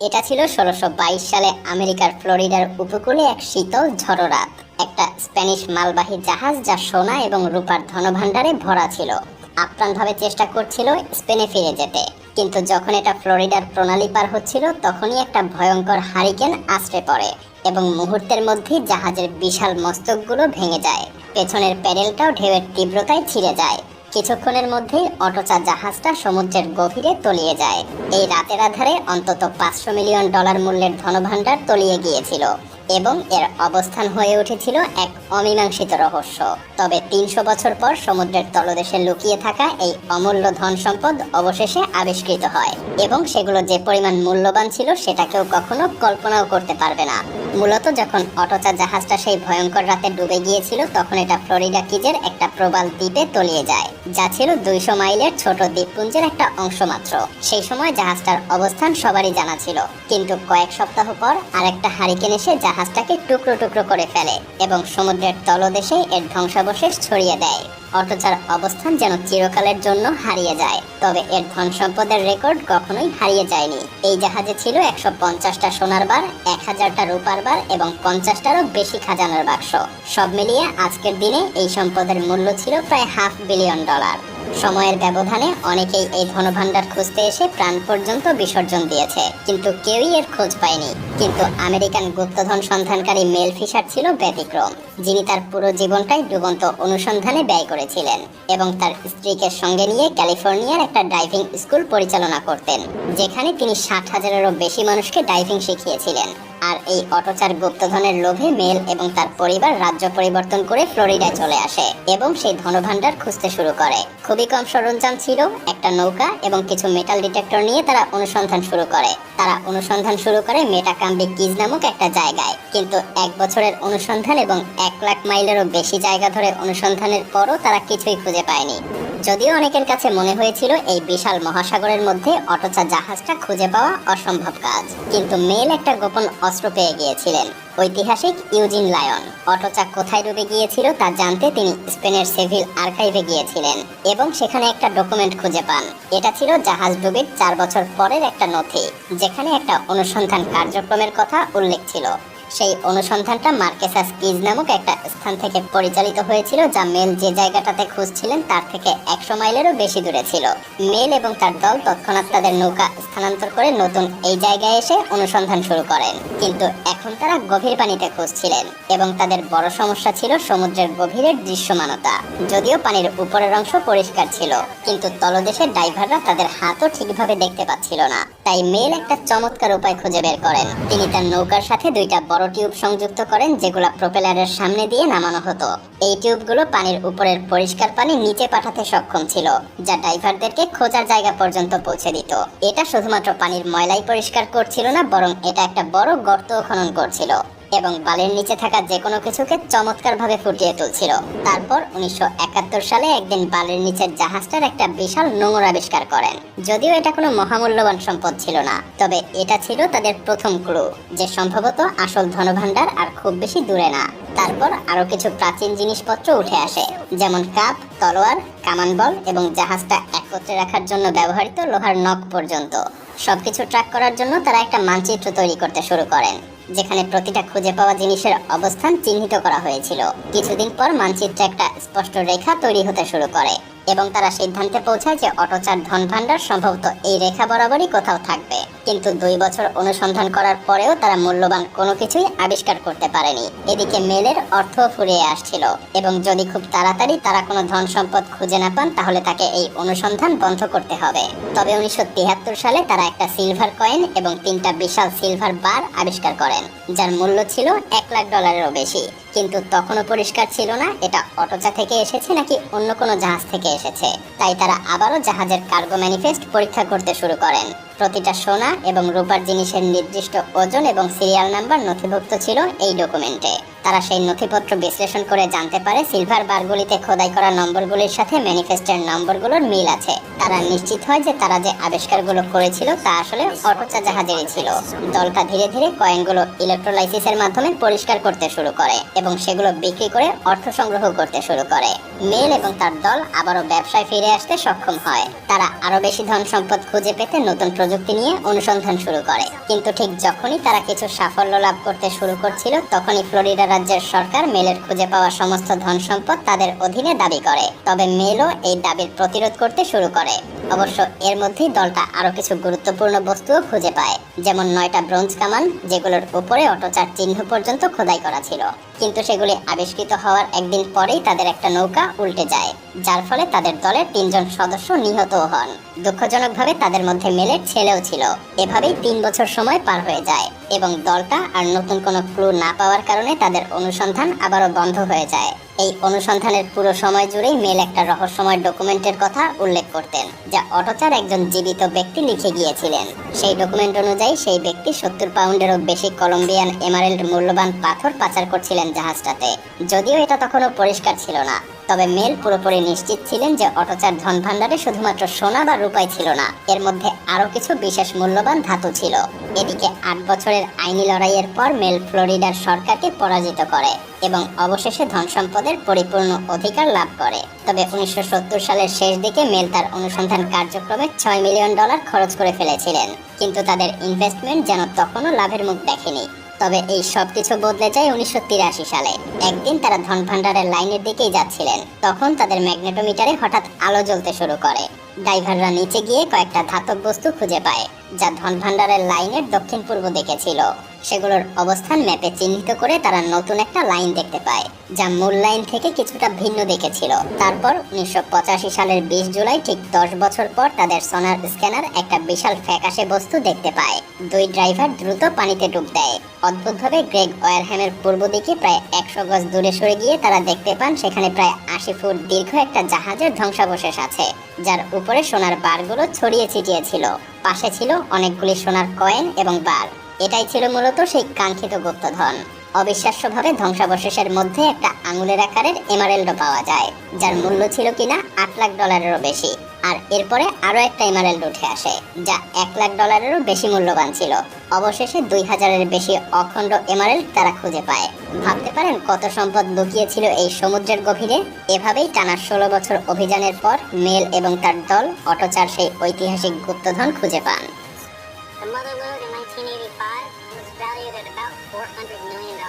এটা ছিল ১৬২২ সালে আমেরিকার ফ্লোরিডার উপকূলে এক শীতল ঝড়ো রাত। একটা স্প্যানিশ মালবাহী জাহাজ যা সোনা এবং রূপার ধনভাণ্ডারে ভরা ছিল আপ্রাণভাবে চেষ্টা করছিল স্পেনে ফিরে যেতে। কিন্তু যখন এটা ফ্লোরিডার প্রণালী পার হচ্ছিল তখনই একটা ভয়ঙ্কর হারিকেন আছড়ে পড়ে এবং মুহূর্তের মধ্যেই জাহাজের বিশাল মস্তকগুলো ভেঙে যায়। পেছনের প্যাডেলটাও ঢেউয়ের তীব্রতায় ছিঁড়ে যায়। কিছুক্ষণের মধ্যেই অটোচা জাহাজটা সমুদ্রের গভীরে তলিয়ে যায়। এই রাতের আধারে অন্তত $৫০০ মিলিয়ন মূল্যের ধনভাণ্ডার তলিয়ে গিয়েছিল এবং এর অবস্থান হয়ে উঠেছিল এক অমীমাংসিত রহস্য। তবে ৩০০ বছর পর সমুদ্রের তলদেশে লুকিয়ে থাকা এই অমূল্য ধন সম্পদ অবশেষে আবিষ্কৃত হয় এবং সেগুলো যে পরিমাণ মূল্যবান ছিল সেটা কেউ কখনো কল্পনাও করতে পারবে না। মূলত যখন অটোচা জাহাজটা সেই ভয়ঙ্কর রাতে ডুবে গিয়েছিল তখন এটা ফ্লোরিডা কিজের একটা প্রবাল দ্বীপে তলিয়ে যায়, যা ছিল ২০০ মাইলের ছোট দ্বীপপুঞ্জের একটা অংশ মাত্র। সেই সময় জাহাজটার অবস্থান সবারই জানা ছিল, কিন্তু কয়েক সপ্তাহ পর আরেকটা হারিকেন এসে জাহাজটাকে টুকরো টুকরো করে ফেলে এবং সমুদ্রের তলদেশে এর ধ্বংসাবশেষ ছড়িয়ে দেয়। অটোচার অবস্থান যেন চিরকালের জন্য হারিয়ে যায়, তবে এর ধন সম্পদের রেকর্ড কখনোই হারিয়ে যায়নি। এই জাহাজে ছিল ১৫০টা সোনার বার, ১০০০টা রূপার বার এবং ৫০টারও বেশি খাজানার বাক্স। সব মিলিয়ে আজকের দিনে এই সম্পদের মূল্য ছিল প্রায় $500 বিলিয়ন। সময়ের ব্যবধানে অনেকেই এই ধনভাণ্ডার খুঁজতে এসে প্রাণ পর্যন্ত বিসর্জন দিয়েছে, কিন্তু কেউই এর খোঁজ পায়নি। কিন্তু আমেরিকান গুপ্তধন সন্ধানকারী মেল ফিশার ছিল ব্যতিক্রম, যিনি তার পুরো জীবনটাই ডুবন্ত অনুসন্ধানে ব্যয় করেছিলেন এবং তার স্ত্রীকে সঙ্গে নিয়ে ক্যালিফোর্নিয়ার একটা ডাইভিং স্কুল পরিচালনা করতেন, যেখানে তিনি ৬০,০০০-এরও বেশি মানুষকে ডাইভিং শিখিয়েছিলেন। আর এই অটোচার গুপ্তধনের লোভে মেল এবং তার পরিবার রাজ্য পরিবর্তন করে ফ্লোরিডায় চলে আসে এবং সেই ধনভাণ্ডার খুঁজতে শুরু করে। খুবই কম সরঞ্জাম ছিল, একটা নৌকা এবং কিছু মেটাল ডিটেক্টর নিয়ে তারা অনুসন্ধান শুরু করে মেটাকাম্বি কিজ নামক একটা জায়গায়। কিন্তু ১ বছরের অনুসন্ধান এবং ১,০০,০০০ মাইলেরও বেশি জায়গা ধরে অনুসন্ধানের পরও তারা কিছুই খুঁজে পায়নি। যদিও অনেকের কাছে মনে হয়েছিল এই বিশাল মহাসাগরের মধ্যে অটোচা জাহাজটা খুঁজে পাওয়া অসম্ভব কাজ, কিন্তু মেল একটা গোপন অস্ত্র পেয়ে গিয়েছিলেন। ঐতিহাসিক ইউজিন লায়ন অটোচা কোথায় ডুবে গিয়েছিল তা জানতে তিনি স্পেনের সেভিল আর্কাইভে গিয়েছিলেন এবং সেখানে একটা ডকুমেন্ট খুঁজে পান। এটা ছিল জাহাজ ডুবির ৪ বছর পরের একটা নথি, যেখানে একটা অনুসন্ধান কার্যক্রমের কথা উল্লেখ ছিল। সেই অনুসন্ধানটা মার্কেসাস কিজ নামক একটা স্থান থেকে পরিচালিত হয়েছিল, যা মেল যে জায়গাটাতে খুঁজছিলেন তার থেকে ১০০ মাইলেরও বেশি দূরে ছিল। মেল এবং তার দল তৎক্ষণাৎ তাদের নৌকা স্থানান্তর করে নতুন এই জায়গায় এসে অনুসন্ধান শুরু করেন। কিন্তু এখন তারা গভীর পানিতে খুঁজছিলেন এবং তাদের বড় সমস্যা ছিল সমুদ্রের গভীরের দৃশ্যমানতা। যদিও পানির উপরের অংশ পরিষ্কার ছিল, কিন্তু তলদেশের ডাইভাররা তাদের হাতও ঠিকভাবে দেখতে পাচ্ছিল না। তাই মেল একটা চমৎকার উপায় খুঁজে বের করেন। তিনি তার নৌকার সাথে ২টা বড় টিউব সংযুক্ত করেন, যেগুলো প্রপেলারের সামনে দিয়ে নামানো হতো। এই টিউবগুলো পানির উপরের পরিষ্কার পানি নিচে পাঠাতে সক্ষম ছিল, যা ডাইভারদেরকে খোঁজার জায়গা পর্যন্ত পৌঁছে দিত। এটা শুধুমাত্র পানির ময়লাই পরিষ্কার করছিল না, বরং এটা একটা বড় গর্ত খনন করছিল এবং বালির নিচে থাকা যে কোনো কিছুকে চমৎকারভাবে ফুটিয়ে তুলছিল। তারপর ১৯৭১ সালে একদিন বালির নিচের জাহাজটার একটা বিশাল নোঙর আবিষ্কার করেন। যদিও এটা কোনো মহামূল্যবান সম্পদ ছিল না, তবে এটা ছিল তাদের প্রথম ক্লু যে সম্ভবত আসল ধনভাণ্ডার আর খুব বেশি দূরে না। তারপর আরো কিছু প্রাচীন জিনিসপত্র উঠে আসে, যেমন কাপ, তলোয়ার, কামান বল এবং জাহাজটা একত্রে রাখার জন্য ব্যবহৃত লোহার নখ পর্যন্ত। সবকিছু ট্র্যাক করার জন্য তারা একটা মানচিত্র তৈরি করতে শুরু করেন, যেখানে প্রতিটা খুঁজে পাওয়া জিনিসের অবস্থান চিহ্নিত করা হয়েছিল। কিছুদিন পর মানচিত্রে একটা স্পষ্ট রেখা তৈরি হতে শুরু করে এবং তারা সিদ্ধান্তে পৌঁছায় যে অটোচার ধনভাণ্ডার সম্ভবত এই রেখা বরাবরই কোথাও থাকবে। কিন্তু ২ বছর অনুসন্ধান করার পরেও তারা মূল্যবান কোনো কিছুই আবিষ্কার করতে পারেনি। এদিকে মেলের অর্থ ফুরিয়ে আসছিল এবং যদি খুব তাড়াতাড়ি তারা কোনো ধন সম্পদ খুঁজে না পান তাহলে তাকে এই অনুসন্ধান বন্ধ করতে হবে। তবে ১৯৭৩ সালে তারা একটা সিলভার কয়েন এবং ৩টা বিশাল সিলভার বার আবিষ্কার করেন, যার মূল্য ছিল $১,০০,০০০-এরও বেশি। কিন্তু তখনও পরিষ্কার ছিল না এটা অটোচা থেকে এসেছে নাকি অন্য কোনো জাহাজ থেকে এসেছে। তাই তারা আবারও জাহাজের কার্গো ম্যানিফেস্ট পরীক্ষা করতে শুরু করেন। প্রতিটা সোনা এবং রূপার জিনিসের নির্দিষ্ট ওজন এবং সিরিয়াল নাম্বার নথিভুক্ত ছিল এই ডকুমেন্টে। তারা সেই নথিপত্র বিশ্লেষণ করে জানতে পারে সিলভার বারগুলিতে খোদাই করা নম্বরগুলির সাথে ম্যানিফেস্টের নম্বরগুলোর মিল আছে। তারা নিশ্চিত হয় যে তারা যে আবিষ্কারগুলো করেছিল তা আসলে অটোচা জাহাজেরই ছিল। দলটা ধীরে ধীরে কয়েনগুলো ইলেকট্রোলাইসিসের মাধ্যমে পরিষ্কার করতে শুরু করে এবং সেগুলো বিক্রি করে অর্থ সংগ্রহ করতে শুরু করে। মেল এবং তার দল আবারও ব্যবসায় ফিরে আসতে সক্ষম হয়। তারা আরো বেশি ধন সম্পদ খুঁজে পেতে নতুন প্রযুক্তি নিয়ে অনুসন্ধান শুরু করে। কিন্তু ঠিক যখনই তারা কিছু সাফল্য লাভ করতে শুরু করছিল তখনই ফ্লোরিডা রাজ্যের সরকার মেলের খুঁজে পাওয়া সমস্ত ধন সম্পদ তাদের অধীনে দাবি করে। তবে মেলও এই দাবির প্রতিরোধ করতে শুরু করে। অবশ্য এর মধ্যেই দলটা আরো কিছু গুরুত্বপূর্ণ বস্তুও খুঁজে পায়, যেমন 9টা ব্রোঞ্জ কামান যেগুলোর উপরে অটোচার চিহ্ন পর্যন্ত খোদাই করা ছিল। কিন্তু সেগুলি আবিষ্কৃত হওয়ার একদিন পরেই তাদের একটা নৌকা উল্টে যায়, যার ফলে তাদের দলের 3 জন সদস্য নিহতও হন। দুঃখজনকভাবে তাদের মধ্যে মেলের ছেলেও ছিল। এভাবেই 3 বছর সময় পার হয়ে যায় এবং দলটা আর নতুন কোনো ক্লু না পাওয়ার কারণে তাদের অনুসন্ধান আবারও বন্ধ হয়ে যায়। এই অনুসন্ধানের পুরো সময় জুড়েই মেল একটা রহস্যময় ডকুমেন্টের কথা উল্লেখ করতেন, যা অটোচার একজন জীবিত ব্যক্তি লিখে গিয়েছিলেন। সেই ডকুমেন্ট অনুযায়ী সেই ব্যক্তি 70 পাউন্ডেরও বেশি কলম্বিয়ান এমারেল্ড মূল্যবান পাথর পাচার করছিলেন জাহাজটাতে। যদিও এটা তখনও পরিষ্কার ছিল না, তবে মেল পুরোপুরি নিশ্চিত ছিলেন যে অটোচার ধন ভাণ্ডারে শুধুমাত্র সোনা বা রূপাই ছিল না, এর মধ্যে আরো কিছু বিশেষ মূল্যবান ধাতু ছিল। এদিকে 8 বছরের আইনি লড়াইয়ের পর মেল ফ্লোরিডার সরকারকে পরাজিত করে এবং অবশেষে ধন সম্পদের পরিপূর্ণ অধিকার লাভ করে। তবে 1970 সালের শেষ দিকে মেল তার অনুসন্ধান কার্যক্রমে $6 মিলিয়ন খরচ করে ফেলেছিলেন, কিন্তু তাদের ইনভেস্টমেন্ট যেন তখনও লাভের মুখ দেখেনি। তবে এই সব কিছু বদলে যায় 1983 সালে। একদিন তারা ধন ভাণ্ডারের লাইনের দিকেই যাচ্ছিলেন, তখন তাদের ম্যাগনেটোমিটারে হঠাৎ আলো জ্বলতে শুরু করে। ড্রাইভাররা নিচে গিয়ে কয়েকটা ধাতব বস্তু খুঁজে পায়, যা ধন ভাণ্ডারের লাইনের দক্ষিণ পূর্ব দিকে ছিল। সেগুলোর অবস্থান ম্যাপে চিহ্নিত করে তারা নতুন একটা লাইন দেখতে পায়, যা মূল লাইন থেকে কিছুটা ভিন্ন দিকে ছিল। তারপর 1985 সালের 20 জুলাই, ঠিক 10 বছর পর, তাদের সোনার স্ক্যানার একটা বিশাল ফ্যাকাশে বস্তু দেখতে পায়। 2 ড্রাইভার দ্রুত পানিতে ডুব দেয়। অদ্ভুতভাবে গ্রেগ ওয়ারহ্যামের পূর্ব দিকে প্রায় 100 গজ দূরে সরে গিয়ে তারা দেখতে পান সেখানে প্রায় 80 ফুট দীর্ঘ একটা জাহাজের ধ্বংসাবশেষ আছে, যার উপরে সোনার বারগুলো ছড়িয়ে ছিটিয়ে ছিল। পাশে ছিল অনেকগুলি সোনার কয়েন এবং বার। এটাই ছিল মূলত সেই কাঙ্ক্ষিত গুপ্তধন। অবিশ্বাস্যভাবে ধ্বংসাবশেষের মধ্যে একটা আঙুলের আকারের এমারেল্ডও পাওয়া যায়, যার মূল্য ছিল কিনা $8 লাখেরও বেশি। আর এরপরে আরো একটা এমারেল্ড উঠে আসে, যা $1 লাখেরও বেশি মূল্যবান ছিল। অবশেষে 2000-এর বেশি অখণ্ড এমারেল্ড তারা খুঁজে পায়। ভাবতে পারেন কত সম্পদ লুকিয়ে ছিল এই সমুদ্রের গভীরে। এভাবেই টানা 16 বছর অভিযানের পর মেল এবং তার দল অটোচার সেই ঐতিহাসিক গুপ্তধন খুঁজে পান। The mother lode in 1985 was valued at about $400 million.